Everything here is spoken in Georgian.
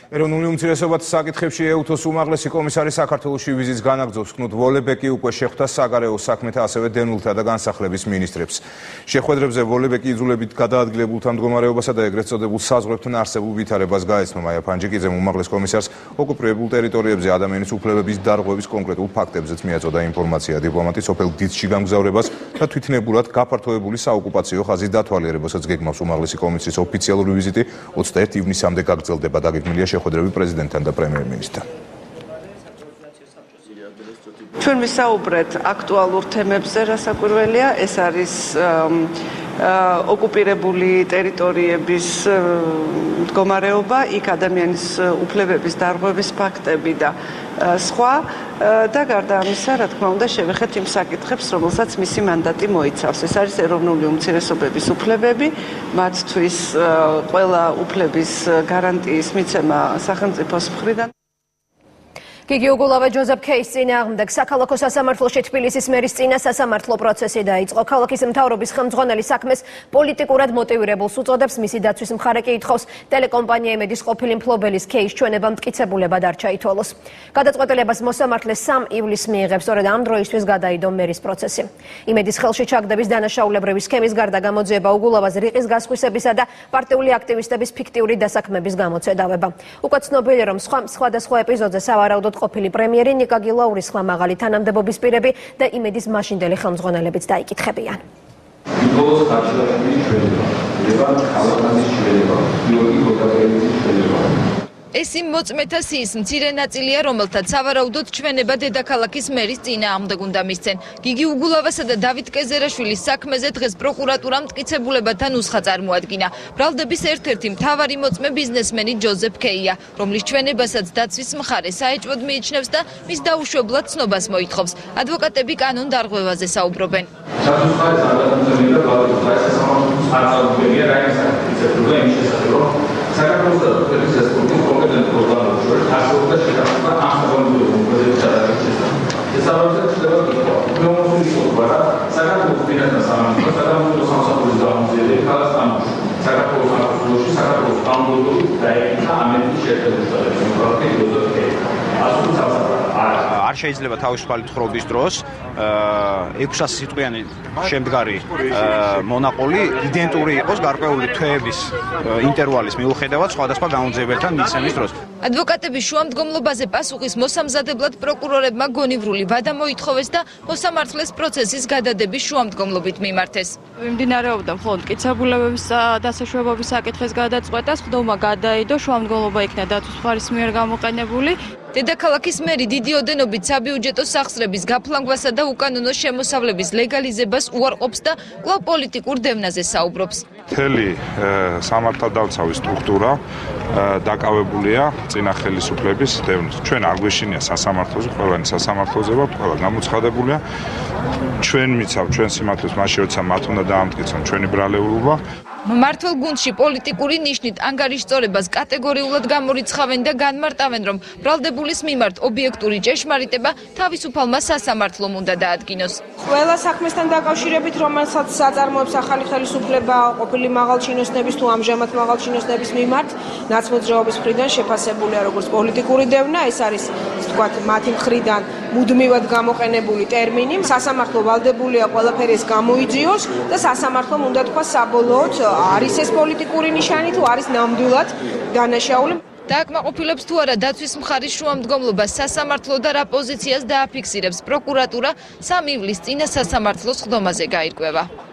ეროვნული უმცირესობათა საკითხებში ეუთოს უმაღლესი კომისარი საქართველოში ვიზიტს განაგრძობს. კნუტ ვოლებეკი უკვე შეხვდა საგარეო საქმეთა, ასევე დევნილთა და განსახლების მინისტრებს. შეხვედრებზე ვოლებეკი იძულებით გადაადგილებულთა მდგომარეობასა და ეგრეთ წოდებულ საზღვრებთან არსებულ ვითარებას გაეცნო. მაია ფანჯიკიძემ უმაღლეს კომისარს ოკუპირებულ ტერიტორიებზე ადამიანის უფლებების დარღვევის კონკრეტულ ფაქტებზეც მიაწოდა ინფორმაცია. დიპლომატი სოფელ დიდში გამგზავრებას და თვითნებურად გაფართოებული საოკუპაციო ხაზის დათვალიერებასაც გეგმავს. უმაღლესი კომისრის ოფიციალური ვიზიტი 21 ივნისამდე გაგრძელდება. დაგეგმილია შეხვედრები პრეზიდენტთან და პრემიერ-მინისტრთან. ჩვენ ვისაუბრეთ აქტუალურ თემებზე, რასაკვირველია, ეს არის ოკუპირებული ტერიტორიების მდგომარეობა, იქ ადამიანის უფლებების დარღვევის ფაქტები და სხვა და გარდა ამისა, რა თქმა უნდა, შევეხეთ იმ საკითხებს, რომელსაც მისი მანდატი მოიცავს. ეს არის ეროვნული უმცირესობების უფლებები, მათთვის ყველა უფლების გარანტიის მიცემა სახელმწიფოს მხრიდან. გიგი უგულავა ჯოზეფ კეის წინააღმდეგ საქალაქო სასამართლოში თბილისის მერის წინა სასამართლო პროცესი დაიწყო. ქალაქის მთავრობის ხელმძღვანელი საქმეს პოლიტიკურად მოტივირებულს უწოდებს. მისი დაცვის მხარე კი ითხოვს ტელეკომპანია იმედის ყოფილი მფლობელის კეის ჩვენება მტკიცებულებად არ ჩაითვალოს. გადაწყვეტილებას მოსამართლეს 3 ივლისს მიიღებს. სწორედ ამ დროისთვის გადაიდო მერის პროცესი. იმედის ხელში ჩაგდების დანაშაულებრივი სქემის გარდა გამოძიება უგულავას რიყის გასხვისებისა და პარტიული აქტივისტების ფიქტიური დასაქმების გამოცედავება. უკვე ცნობილია, რომ სხვადასხვა ეპიზოდზე სავარაუდოდ ყოფილი პრემიერი ნიკა გილაურის სხვა მაღალი თანამდებობის პირები და იმედის მაშინდელი ხელმძღვანელებიც დაიკითხებიან. ეს იმ მოწმეთა სიის მცირე ნაწილია, რომელთაც სავარაუდოდ ჩვენება დედაქალაქის მერის წინააღმდეგ უნდა მისცენ. გიგი უგულავასა და დავით კეზერაშვილის საქმეზე დღეს პროკურატურამ მტკიცებულებათა ნუსხა წარმოადგინა. ბრალდების ერთ-ერთი მთავარი მოწმე ბიზნესმენი ჯოზეფ კეია, რომლის ჩვენებასაც დაცვის მხარე საეჭვოდ მიიჩნევს და მის დაუშვებლად ცნობას მოითხოვს. ადვოკატები კანონ დარღვევაზე საუბრობენ. არ შეიძლება თავისუფალი თხრობის დროს 600 სიტყვიანი შემდგარი მონაყოლი იდენტური იყოს გარკვეული თვეების ინტერვალის მიუხედავად სხვადასხვა გამოძიებებთან მიცემის დროს. ადვოკატების შუამდგომლობაზე პასუხის მოსამზადებლად პროკურორებმა გონივრული ვადა მოითხოვეს და მოსამართლეს პროცესის გადადების შუამდგომლობით მიმართეს. მიმდინარეობდა მხოლოდ მტკიცებულებების დასაშვებობის საკითხის გადაწყვეტა, სხდომა გადაიდო, შუამდგომლობა იქნა დაცვის მხარის მიერ გამოყენებული. დედაქალაქის მერი დიდი ოდენობით საბიუჯეტო სახსრების გაფლანგვასა და უკანონო შემოსავლების ლეგალიზებას უარყოფს და კვლავ პოლიტიკურ დევნაზე საუბრობს. მთელი სამართალდამცავი სტრუქტურა დაკავებულია წინა ხელისუფლების დევნით. ჩვენ არ გვეშინია სასამართლოზე, ყველანი სასამართლოზე ვართ, ყველა გამოცხადებულია. ჩვენ მიცავ ჩვენ სიმართლეს მაშინ როცა მათ უნდა დაამტკიცონ ჩვენი ბრალეულობა. მმართველ გუნდში პოლიტიკური ნიშნით ანგარიშწორებას კატეგორიულად გამორიცხავენ და განმარტავენ, რომ ბრალდებულის მიმართ ობიექტური ჭეშმარიტება თავისუფალმა სასამართლომ უნდა დაადგინოს. ყველა საქმესთან დაკავშირებით, რომელსაც აწარმოებს ახალი ხელისუფლება ყოფილი მაღალჩინოსნების თუ ამჟამად მაღალჩინოსნების მიმართ, ნაცმოძრაობის მხრიდან შეფასებულია როგორც პოლიტიკური დევნა, ეს არის ვთქვათ მათი მხრიდან მუდმივად გამოყენებული ტერმინი. სასამართლო ვალდებულია ყველაფერი ეს გამოიძიოს და სასამართლომ უნდა თქვა საბოლოოდ არის ეს პოლიტიკური ნიშანი თუ არის ნამდვილად დანაშაული. დააკმაყოფილებს თუ არა დაცვის მხარის შუამდგომლობას სასამართლო და რა პოზიციას დააფიქსირებს პროკურატურა 3 ივლისს წინა სასამართლოს სხდომაზე გაირკვევა.